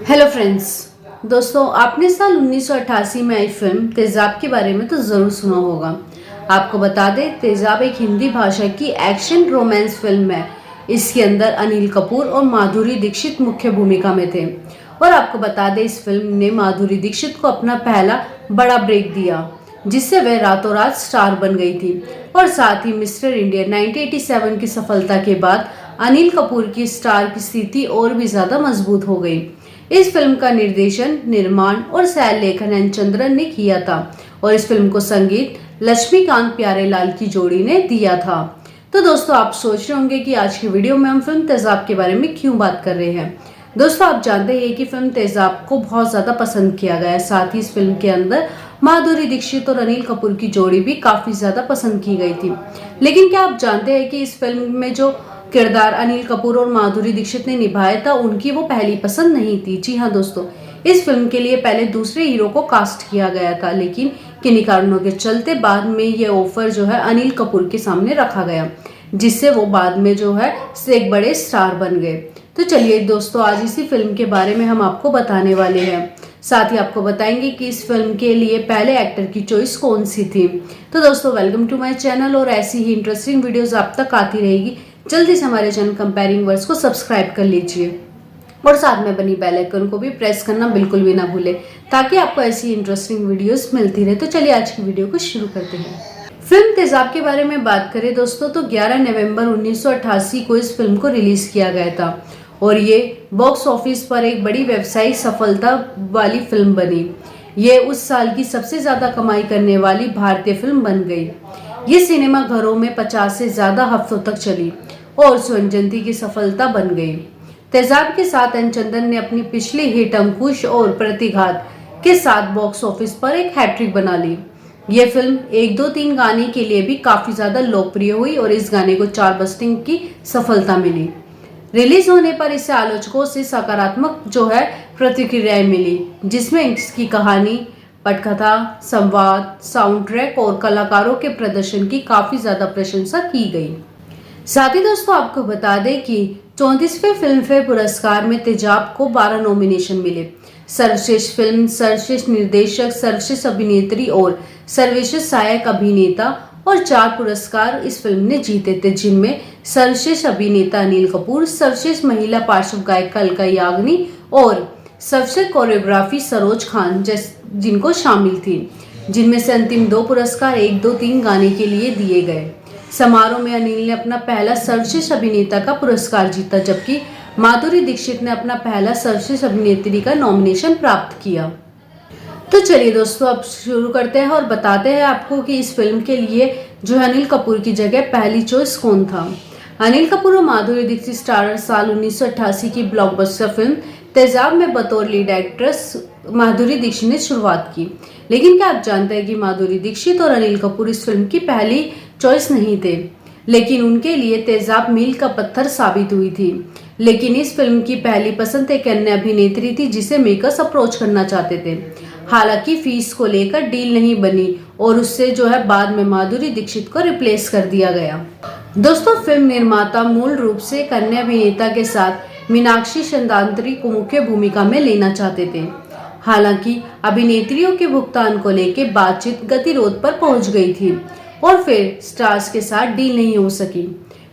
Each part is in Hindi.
Hello friends. दोस्तों, आपने साल 1988 में आई फिल्म तेजाब के बारे में तो ज़रूर सुना होगा। आपको बता दें, तेजाब एक हिंदी भाषा की एक्शन रोमांस फिल्म है। इसके अंदर अनिल कपूर और माधुरी दीक्षित मुख्य भूमिका में थे। और आपको बता दें, इस फिल्म ने माधुरी दीक्षित को अपना पहला बड़ा ब्रेक दिया, जिससे वह रातों रात स्टार बन गई थी। और साथ ही मिस्टर इंडिया 1987 की सफलता के बाद अनिल कपूर की स्टार की स्थिति और भी ज्यादा मजबूत हो गई। इस फिल्म का निर्देशन, निर्माण और सह लेखन एन चंद्रन ने किया था और इस फिल्म को संगीत लक्ष्मीकांत प्यारेलाल की जोड़ी ने दिया था। तो दोस्तों, आप सोच रहे होंगे कि आज की वीडियो में हम फिल्म तेजाब के बारे में क्यों बात कर रहे हैं। दोस्तों, आप जानते हैं कि फिल्म तेजाब को बहुत ज्यादा पसंद किया गया है। साथ ही इस फिल्म के अंदर माधुरी दीक्षित और अनिल कपूर की जोड़ी भी काफी ज्यादा पसंद की गई थी। लेकिन क्या आप जानते हैं कि इस फिल्म में जो किरदार अनिल कपूर और माधुरी दीक्षित ने निभाया था, उनकी वो पहली पसंद नहीं थी। जी हाँ दोस्तों, इस फिल्म के लिए पहले दूसरे हीरो को कास्ट किया गया था, लेकिन किन्हीं कारणों के चलते बाद में ये ऑफर जो है अनिल कपूर के सामने रखा गया, जिससे वो बाद में जो है एक बड़े स्टार बन गए। तो चलिए दोस्तों, आज इसी फिल्म के बारे में हम आपको बताने वाले हैं। साथ ही आपको बताएंगे कि इस फिल्म के लिए पहले एक्टर की चॉइस कौन सी थी। तो दोस्तों, वेलकम टू माय चैनल और ऐसी ही इंटरेस्टिंग वीडियोस आप तक आती रहेगी। जल्दी से हमारे चैनल कंपेयरिंग वर्ड्स को सब्सक्राइब कर लीजिए और साथ में बनी बेल आइकन को भी प्रेस करना बिल्कुल भी ना भूले, ताकि आपको ऐसी इंटरेस्टिंग वीडियोस मिलती रहे। तो चलिए आज की वीडियो को शुरू करते हैं। फिल्म तेजाब के बारे में बात करें दोस्तों, तो 11 नवंबर 1988 को इस फिल्म को रिलीज किया गया था और ये बॉक्स ऑफिस पर एक बड़ी व्यवसायिक सफलता वाली फिल्म बनी। ये उस साल की सबसे ज्यादा कमाई करने वाली भारतीय फिल्म बन गई। ये सिनेमा घरों में 50 से ज्यादा हफ्तों तक चली और स्वर्ण जयंती की सफलता बन गई। तेजाब के साथ एन चंदन ने अपनी पिछली हिट अंकुश और प्रतिघात के साथ बॉक्स ऑफिस पर एक हैट्रिक बना ली। ये फिल्म 1 2 3 गाने के लिए भी काफी ज्यादा लोकप्रिय हुई और इस गाने को चार्टबस्टिंग की सफलता मिली। रिलीज होने पर इसे आलोचकों से सकारात्मक जो है प्रतिक्रियाएं मिली, जिसमें इसकी कहानी, पटकथा, संवाद, साउंड ट्रैक और कलाकारों के प्रदर्शन की काफी ज्यादा प्रशंसा की गई। साथ ही दोस्तों, आपको बता दें कि 34वें फिल्म फेयर पुरस्कार में तेजाब को 12 नॉमिनेशन मिले। सर्वश्रेष्ठ फिल्म, सर्वश्रेष्ठ निर्देशक, सर्वश्रेष्ठ अभिनेत्री और सर्वश्रेष्ठ सहायक अभिनेता और 4 पुरस्कार इस फिल्म ने जीते थे, जिनमें सर्वश्रेष्ठ अभिनेता अनिल कपूर, सर्वश्रेष्ठ महिला पार्श्व गायिका अलका याग्निक और सर्वश्रेष्ठ कोरियोग्राफी सरोज खान जिनको शामिल थी, जिनमें से अंतिम 2 पुरस्कार 1 2 3 गाने के लिए दिए गए। समारोह में अनिल ने अपना पहला सर्वश्रेष्ठ अभिनेता का पुरस्कार जीता, जबकि माधुरी दीक्षित ने अपना पहला सर्वश्रेष्ठ अभिनेत्री का नॉमिनेशन प्राप्त किया। तो चलिए दोस्तों, अब शुरू करते हैं और बताते हैं आपको कि इस फिल्म के लिए जो है अनिल कपूर की जगह पहली चॉइस कौन था। अनिल कपूर और माधुरी दीक्षित स्टारर साल 1988 की ब्लॉकबस्टर फिल्म तेजाब में बतौर लीड एक्ट्रेस माधुरी दीक्षित ने शुरुआत की। लेकिन क्या आप जानते हैं कि माधुरी दीक्षित और अनिल कपूर इस फिल्म की पहली चॉइस नहीं थे, लेकिन उनके लिए तेजाब मील का पत्थर साबित हुई थी। लेकिन इस फिल्म की पहली पसंद एक अन्य अभिनेत्री थी, जिसे मेकर्स अप्रोच करना चाहते थे। हालांकि फीस को लेकर डील नहीं बनी और उससे जो है बाद में माधुरी दीक्षित को रिप्लेस कर दिया गया। दोस्तों, फिल्म निर्माता मूल रूप से एक अन्य अभिनेता के साथ मीनाक्षी चंद्रांतरी को मुख्य भूमिका में लेना चाहते थे। हालांकि अभिनेत्रियों के भुगतान को लेकर बातचीत गतिरोध पर पहुंच गई थी और फिर स्टार्स के साथ डील नहीं हो सकी।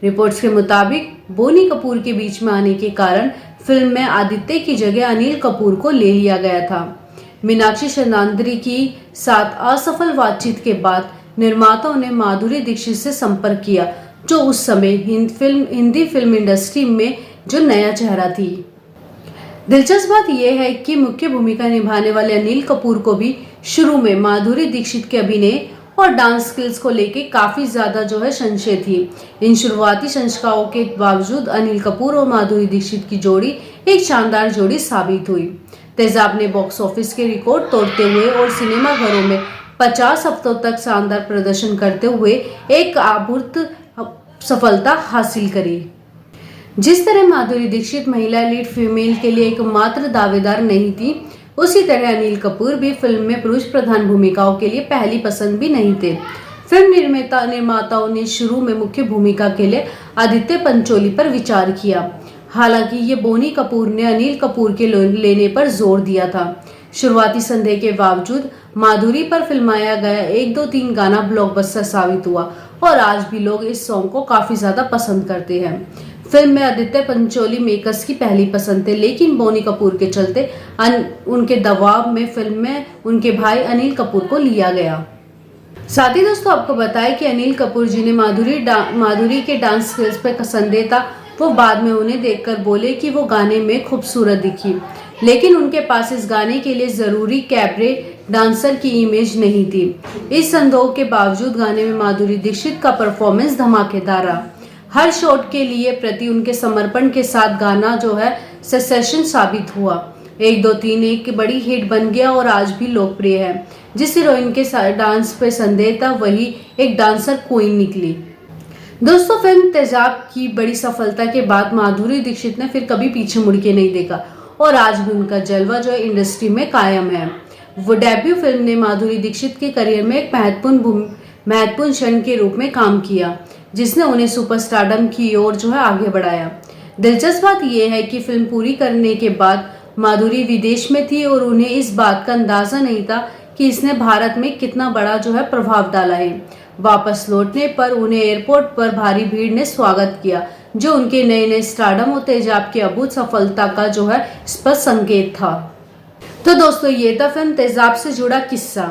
रिपोर्ट्स के मुताबिक बोनी कपूर के बीच में आने के कारण फिल्म में आदित्य की जगह अनिल कपूर को ले लिया गया था। मीनाक्षी चंद्रांतरी की साथ असफल बातचीत के बाद निर्माताओं ने माधुरी दीक्षित से संपर्क किया, जो उस समय हिंदी फिल्म इंडस्ट्री में जो नया चेहरा थी। दिलचस्प बात यह है कि मुख्य भूमिका निभाने वाले अनिल कपूर को भी शुरू में माधुरी दीक्षित के अभिनय और डांस स्किल्स को लेके काफी ज्यादा जो है संशय थी। इन शुरुआती शंकाओं के बावजूद अनिल कपूर और माधुरी दीक्षित की जोड़ी एक शानदार जोड़ी साबित हुई। तेजाब ने बॉक्स ऑफिस के रिकॉर्ड तोड़ते हुए और सिनेमा घरों में 50 हफ्तों तक शानदार प्रदर्शन करते हुए एक अभूतपूर्व सफलता हासिल करी। जिस तरह माधुरी दीक्षित महिला लीड फीमेल के लिए एकमात्र दावेदार नहीं थी, उसी तरह अनिल कपूर भी फिल्म में पुरुष प्रधान भूमिकाओं के लिए पहली पसंद भी नहीं थे। फिल्म निर्माताओं ने शुरू में मुख्य भूमिका के लिए आदित्य पंचोली पर विचार किया, हालांकि ये बोनी कपूर ने अनिल कपूर के लेने पर जोर दिया था। शुरुआती संदेह के बावजूद माधुरी पर फिल्माया गया 1 2 3 गाना ब्लॉकबस्टर साबित हुआ और आज भी लोग इस सॉन्ग को काफी ज्यादा पसंद करते हैं। फिल्म में आदित्य पंचोली मेकर्स की पहली पसंद थे, लेकिन बोनी कपूर के चलते उनके दबाव में फिल्म में उनके भाई अनिल कपूर को लिया गया। साथ ही दोस्तों आपको बताएं कि अनिल कपूर जिन्हें माधुरी के डांस स्किल्स पर संदेह था, वो बाद में उन्हें देखकर बोले कि वो गाने में खूबसूरत दिखी, लेकिन उनके पास इस गाने के लिए जरूरी कैबरे डांसर की इमेज नहीं थी। इस संदेह के बावजूद गाने में माधुरी दीक्षित का परफॉर्मेंस धमाकेदार रहा। हर शॉट के लिए प्रति उनके समर्पण के साथ गाना जो है सेंसेशन साबित हुआ। 1 2 3 एक बड़ी हिट बन गया और आज भी लोकप्रिय है। जिस हीरोइन के डांस पे संदेह था, वही एक डांसर क्वीन निकली। दोस्तों फिल्म तेजाब की बड़ी सफलता के बाद माधुरी दीक्षित ने फिर कभी पीछे मुड़ के नहीं देखा और आज भी उनका जलवा जो है इंडस्ट्री में कायम है। वो डेब्यू फिल्म ने माधुरी दीक्षित के करियर में एक महत्वपूर्ण क्षण के रूप में काम किया, जिसने उन्हें सुपरस्टारडम की ओर जो है आगे बढ़ाया। दिलचस्प बात यह है कि फिल्म पूरी करने के बाद माधुरी विदेश में थी और उन्हें इस बात का अंदाजा नहीं था कि इसने भारत में कितना बड़ा जो है प्रभाव डाला है। वापस लौटने पर उन्हें एयरपोर्ट पर भारी भीड़ ने स्वागत किया, जो उनके नए नए स्टारडम और तेजाब की अद्भुत सफलता का जो है स्पष्ट संकेत था। तो दोस्तों ये था फिल्म तेजाब से जुड़ा किस्सा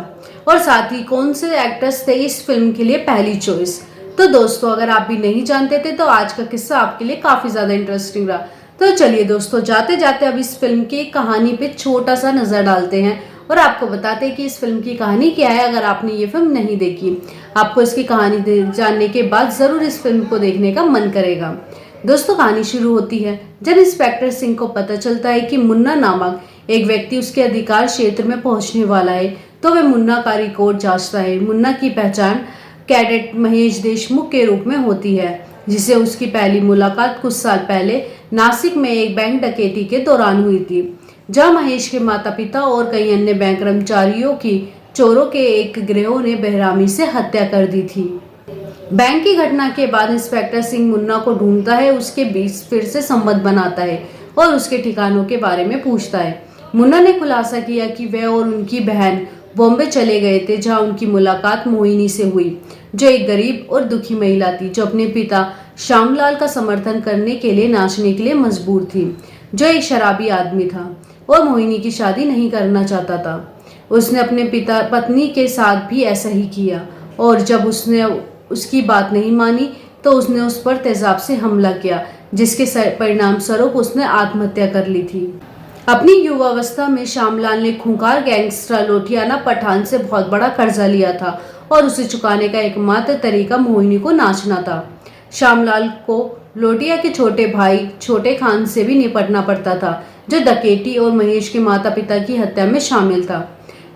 और साथ ही कौन से एक्टर्स थे इस फिल्म के लिए पहली चॉइस। तो दोस्तों अगर आप भी नहीं जानते थे तो आज का किस्सा आपके लिए काफी ज्यादा इंटरेस्टिंग रहा। तो चलिए दोस्तों जाते जाते अब इस फिल्म की कहानी पे छोटा सा नजर डालते हैं और आपको बताते हैं कि इस फिल्म की कहानी क्या है। अगर आपने ये फिल्म नहीं देखी, आपको इसकी कहानी जानने के बाद जरूर इस फिल्म को देखने का मन करेगा। दोस्तों कहानी शुरू होती है जब इंस्पेक्टर सिंह को पता चलता है कि मुन्ना नामक एक व्यक्ति उसके अधिकार क्षेत्र में पहुंचने वाला है, तो वह मुन्ना का रिकॉर्ड जांचता है। मुन्ना की पहचान कैडेट महेश देशमुख के रूप में होती है, जिसे उसकी पहली मुलाकात कुछ साल पहले नासिक में एक बैंक डकैती के दौरान हुई थी, जहां महेश के माता पिता और कई अन्य बैंक कर्मचारियों की चोरों के एक गिरोह ने बेरहमी से हत्या कर दी थी। बैंक की घटना के बाद इंस्पेक्टर सिंह मुन्ना को ढूंढता है, उसके बीच फिर से संबंध बनाता है और उसके ठिकानों के बारे में पूछता है। मुन्ना ने खुलासा किया कि वह और उनकी बहन बॉम्बे चले गए थे, जहां उनकी मुलाकात मोहिनी से हुई, जो एक गरीब और दुखी महिला थी, जो अपने पिता श्यामलाल का समर्थन करने के लिए नाचने के लिए मजबूर थी, जो एक शराबी आदमी था और मोहिनी की शादी नहीं करना चाहता था। उसने अपने पत्नी के साथ भी ऐसा ही किया और जब उसने उसकी बात नहीं मानी तो उसने उस पर तेजाब से हमला किया, जिसके परिणाम स्वरूप उसने आत्महत्या कर ली थी। अपनी युवावस्था में श्यामलाल ने खूंखार गैंगस्टर लोटियाना पठान से बहुत बड़ा कर्जा लिया था और उसे चुकाने का एकमात्र तरीका मोहिनी को नाचना था। श्यामलाल को लोटिया के छोटे भाई छोटे खान से भी निपटना पड़ता था, जो डकैती और महेश के माता पिता की हत्या में शामिल था।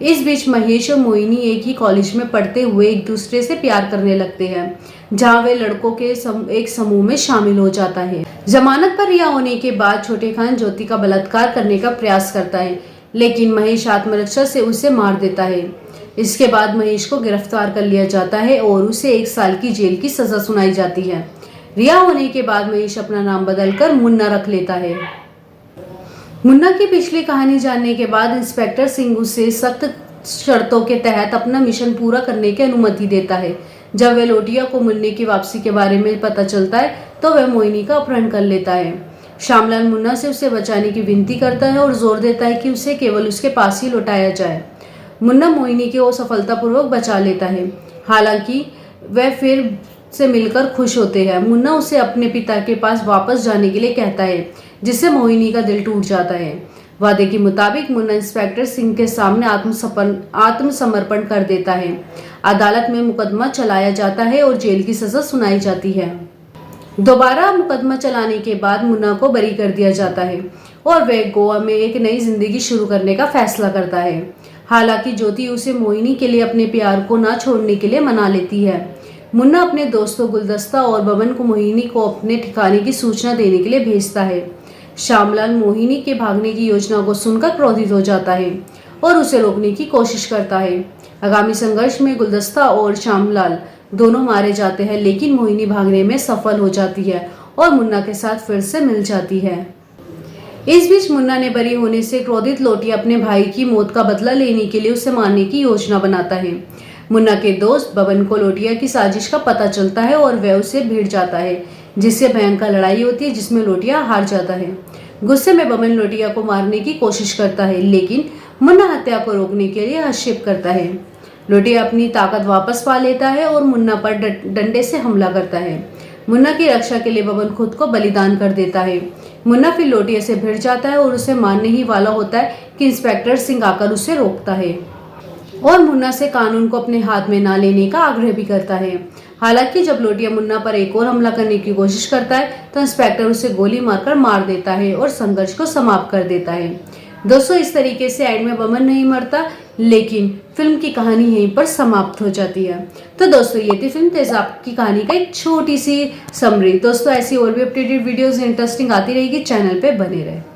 इस बीच महेश और मोहिनी एक ही कॉलेज में पढ़ते हुए एक दूसरे से प्यार करने लगते हैं, जहां वे लड़कों के एक समूह में शामिल हो जाता है। जमानत पर रिहा होने के बाद छोटे खान ज्योति का बलात्कार करने का प्रयास करता है, लेकिन महेश आत्मरक्षा से उसे मार देता है। इसके बाद महेश को गिरफ्तार कर लिया जाता है और उसे 1 साल की जेल की सजा सुनाई जाती है। रिहा होने के बाद महेश अपना नाम बदलकर मुन्ना रख लेता है। मुन्ना की पिछली कहानी जानने के बाद इंस्पेक्टर सिंह उसे सख्त शर्तों के तहत अपना मिशन पूरा करने की अनुमति देता है। जब वह लोटिया को मुन्ने की वापसी के बारे में पता चलता है तो वह मोहिनी का अपहरण कर लेता है। श्यामलाल मुन्ना से उसे बचाने की विनती करता है और जोर देता है कि उसे केवल उसके पास ही लौटाया जाए। मुन्ना मोहिनी को सफलतापूर्वक बचा लेता है। हालांकि वह फिर से मिलकर खुश होते हैं। मुन्ना उसे अपने पिता के पास वापस जाने के लिए कहता है, जिससे मोहिनी का दिल टूट जाता है। वादे के मुताबिक मुन्ना इंस्पेक्टर सिंह के सामने आत्मसमर्पण कर देता है। अदालत में मुकदमा चलाया जाता है और जेल की सजा सुनाई जाती है। दोबारा मुकदमा चलाने के बाद मुन्ना को बरी कर दिया जाता है और वह गोवा में एक नई जिंदगी शुरू करने का फैसला करता है। हालांकि ज्योति उसे मोहिनी के लिए अपने प्यार को न छोड़ने के लिए मना लेती है। मुन्ना अपने दोस्तों गुलदस्ता और बबन को मोहिनी को अपने ठिकाने की सूचना देने के लिए भेजता है। श्यामलाल मोहिनी के भागने की योजना को सुनकर क्रोधित हो जाता है और उसे रोकने की कोशिश करता है। आगामी संघर्ष में गुलदस्ता और श्यामलाल दोनों मारे जाते हैं, लेकिन मोहिनी भागने में सफल हो जाती है और मुन्ना के साथ फिर से मिल जाती है। इस बीच मुन्ना ने बरी होने से क्रोधित लोटिया अपने भाई की मौत का बदला लेने के लिए उसे मारने की योजना बनाता है। मुन्ना के दोस्त बबन को लोटिया की साजिश का पता चलता है और वह उसे भिड़ जाता है, जिससे भयंकर लड़ाई होती है जिसमें लोटिया हार जाता है। गुस्से में बबन लोटिया को मारने की कोशिश करता है, लेकिन मुन्ना हत्या को रोकने के लिए हस्तक्षेप करता है। लोटिया अपनी ताकत वापस पा लेता है और मुन्ना पर डंडे से हमला करता है। मुन्ना की रक्षा के लिए बबन खुद को बलिदान कर देता है। मुन्ना फिर लोटिया से भिड़ जाता है और उसे मारने ही वाला होता है कि इंस्पेक्टर सिंह आकर उसे रोकता है और मुन्ना से कानून को अपने हाथ में ना लेने का आग्रह भी करता है। हालांकि जब लोटिया मुन्ना पर एक और हमला करने की कोशिश करता है तो इंस्पेक्टर उसे गोली मारकर मार देता है और संघर्ष को समाप्त कर देता है। दोस्तों, इस तरीके से एंड में बबन नहीं मरता, लेकिन फिल्म की कहानी यहीं पर समाप्त हो जाती है। तो दोस्तों, ये थी फिल्म तेजाब की कहानी का एक छोटी सी समरी। दोस्तों, ऐसी और भी अपडेटेड वीडियोस इंटरेस्टिंग आती रहेगी, चैनल पे बने रहे।